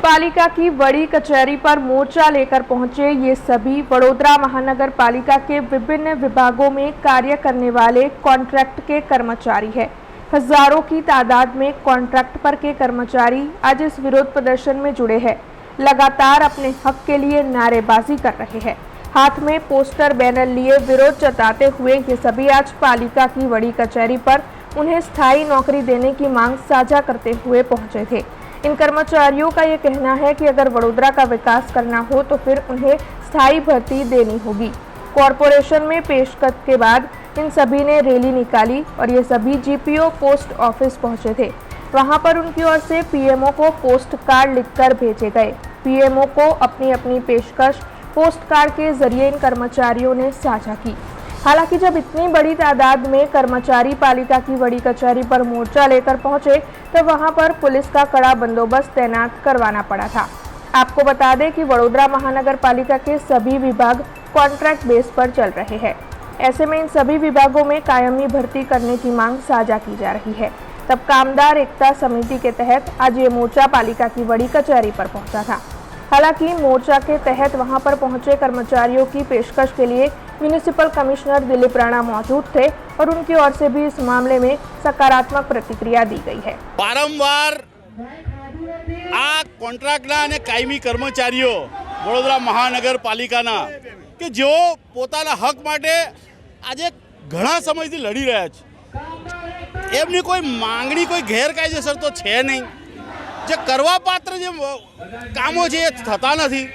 पालिका की बड़ी कचहरी पर मोर्चा लेकर पहुंचे ये सभी वडोदरा महानगर पालिका के विभिन्न विभागों में कार्य करने वाले कॉन्ट्रैक्ट के कर्मचारी हैं। हजारों की तादाद में कॉन्ट्रैक्ट पर के कर्मचारी आज इस विरोध प्रदर्शन में जुड़े हैं। लगातार अपने हक के लिए नारेबाजी कर रहे हैं। हाथ में पोस्टर बैनर लिए विरोध जताते हुए ये सभी आज पालिका की बड़ी कचहरी पर उन्हें स्थायी नौकरी देने की मांग साझा करते हुए पहुंचे थे। इन कर्मचारियों का ये कहना है कि अगर वडोदरा का विकास करना हो तो फिर उन्हें स्थायी भर्ती देनी होगी। कॉरपोरेशन में पेशकश के बाद इन सभी ने रैली निकाली और ये सभी जीपीओ पोस्ट ऑफिस पहुंचे थे। वहां पर उनकी ओर से पीएमओ को पोस्ट कार्ड लिखकर भेजे गए। पीएमओ को अपनी अपनी पेशकश पोस्ट कार्ड के जरिए इन कर्मचारियों ने साझा की। हालांकि जब इतनी बड़ी तादाद में कर्मचारी पालिका की बड़ी कचहरी पर मोर्चा लेकर पहुंचे तो वहां पर पुलिस का कड़ा बंदोबस्त तैनात करवाना पड़ा था। आपको बता दें कि वडोदरा महानगर पालिका के सभी विभाग कॉन्ट्रैक्ट बेस पर चल रहे हैं। ऐसे में इन सभी विभागों में कायमी भर्ती करने की मांग साझा की जा रही है। तब कामदार एकता समिति के तहत आज ये मोर्चा पालिका की बड़ी कचहरी पर पहुंचा था। हालांकि मोर्चा के तहत वहां पर पहुंचे कर्मचारियों की पेशकश के लिए म्यूनिसिपल कमिश्नर दिलीप राणा मौजूद थे और उनकी ओर से भी इस मामले में सकारात्मक प्रतिक्रिया दी गई है। वारंवार आ कॉन्ट्राक्टना અને કાયમી કર્મચારીઓ વડોદરા મહાનગરપાલિકાના કે જેઓ પોતાના હક માટે આજે ઘણા સમયથી લડી રહ્યા છે, એમની કોઈ માંગણી કોઈ ગેરકાયદેસર તો છે નહીં। જે કરવાપાત્ર જે કામો છે એ થતા નથી।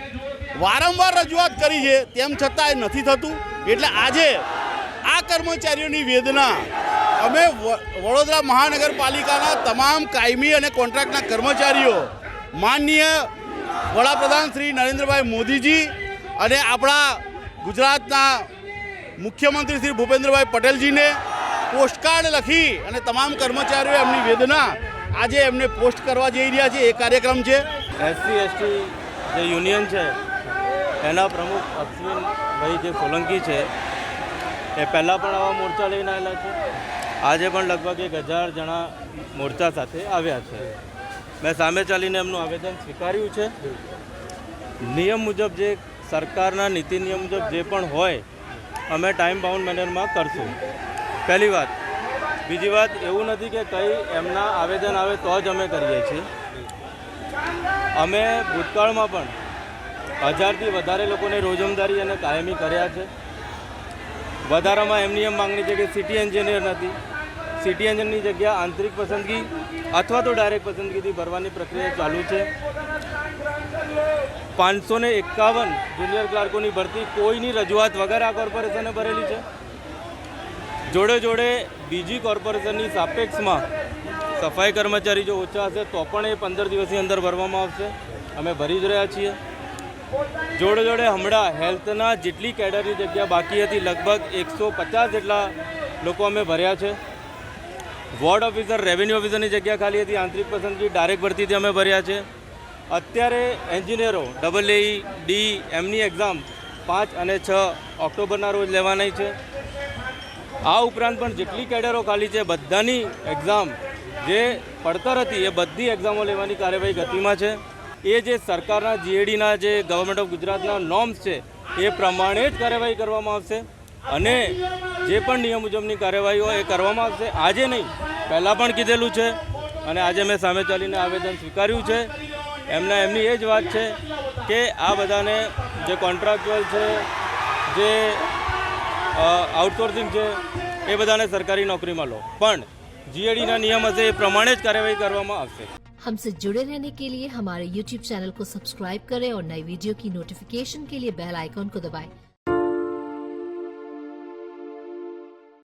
વારંવાર રજૂઆત કરી છે તેમ છતાં એ નથી થતું। એટલે આજે આ કર્મચારીઓની વેદના અમે વડોદરા મહાનગરપાલિકાના તમામ કાયમી અને કોન્ટ્રાક્ટના કર્મચારીઓ માનનીય વડાપ્રધાન શ્રી નરેન્દ્રભાઈ મોદીજી અને આપણા ગુજરાતના મુખ્યમંત્રી શ્રી ભૂપેન્દ્રભાઈ પટેલજીને પોસ્ટકાર્ડ લખી અને તમામ કર્મચારીઓ એમની વેદના આજે એમને પોસ્ટ કરવા જઈ રહ્યા છે। એ કાર્યક્રમ છે એસસી એસટી જે યુનિયન છે એના પ્રમુખ અશ્વિનભાઈ જે સોલંકી છે એ પહેલાં પણ આવા મોરચા લઈને આવેલા છે। આજે પણ લગભગ 1000 જણા મોરચા સાથે આવ્યા છે। મેં સામે ચાલીને એમનું આવેદન સ્વીકાર્યું છે। નિયમ મુજબ જે સરકારના નીતિ નિયમ મુજબ જે પણ હોય અમે ટાઈમ બાઉન્ડ મેનરમાં કરશું। પહેલી વાત। બીજી વાત, એવું નથી કે કંઈ એમના આવેદન આવે તો જ અમે કરીએ છીએ। અમે ભૂતકાળમાં પણ 1000થી વધારે લોકોને રોજમદારી અને કાયમી કર્યા છે। વધારામાં એમની એમ માંગણી છે કે સિટી એન્જિનિયર નથી, સિટી એન્જિનિયરની જગ્યા આંતરિક પસંદગી અથવા તો ડાયરેક્ટ પસંદગીથી ભરવાની પ્રક્રિયા ચાલુ છે। 551 જુનિયર ક્લાર્કોની ભરતી કોઈની રજૂઆત વગર આ કોર્પોરેશને ભરેલી છે। જોડે જોડે બીજી કોર્પોરેશનની સાપેક્ષમાં સફાઈ કર્મચારી જો ઓછા હશે તો પણ એ 15 દિવસની અંદર ભરવામાં આવશે। અમે ભરી જ રહ્યા છીએ। જોડે જોડે હમણાં હેલ્થના જેટલી કેડરની જગ્યા બાકી હતી લગભગ 150 જેટલા લોકો અમે ભર્યા છે। વોર્ડ ઓફિસર રેવન્યુ ઓફિસરની જગ્યા ખાલી હતી, આંતરિક પસંદગી ડાયરેક્ટ ભરતીથી અમે ભર્યા છે। અત્યારે એન્જિનિયરો AA, D એમની એક્ઝામ 5 અને 6 ઓક્ટોબરના રોજ લેવાની છે। આ ઉપરાંત પણ જેટલી કેડરો ખાલી છે બધાની એક્ઝામ જે પડતર હતી એ બધી એક્ઝામો લેવાની કાર્યવાહી ગતિમાં છે। એ જે સરકારના જીએડીના જે ગવર્મેન્ટ ઓફ ગુજરાતના નોર્મ્સ છે એ પ્રમાણે જ કાર્યવાહી કરવામાં આવશે અને જે પણ નિયમ મુજબની કાર્યવાહી હોય એ કરવામાં આવશે। આજે નહીં, પહેલાં પણ કીધેલું છે અને આજે મેં સામે ચાલીને આવેદન સ્વીકાર્યું છે। એમની એ જ વાત છે કે આ બધાને જે કોન્ટ્રાક્ચ્યુઅલ છે, જે આઉટસોર્સિંગ છે એ બધાને સરકારી નોકરીમાં લો, પણ જીએડીના નિયમ હશે એ પ્રમાણે જ કાર્યવાહી કરવામાં આવશે। हमसे जुड़े रहने के लिए हमारे YouTube चैनल को सब्सक्राइब करें और नई वीडियो की नोटिफिकेशन के लिए बेल आइकॉन को दबाएं।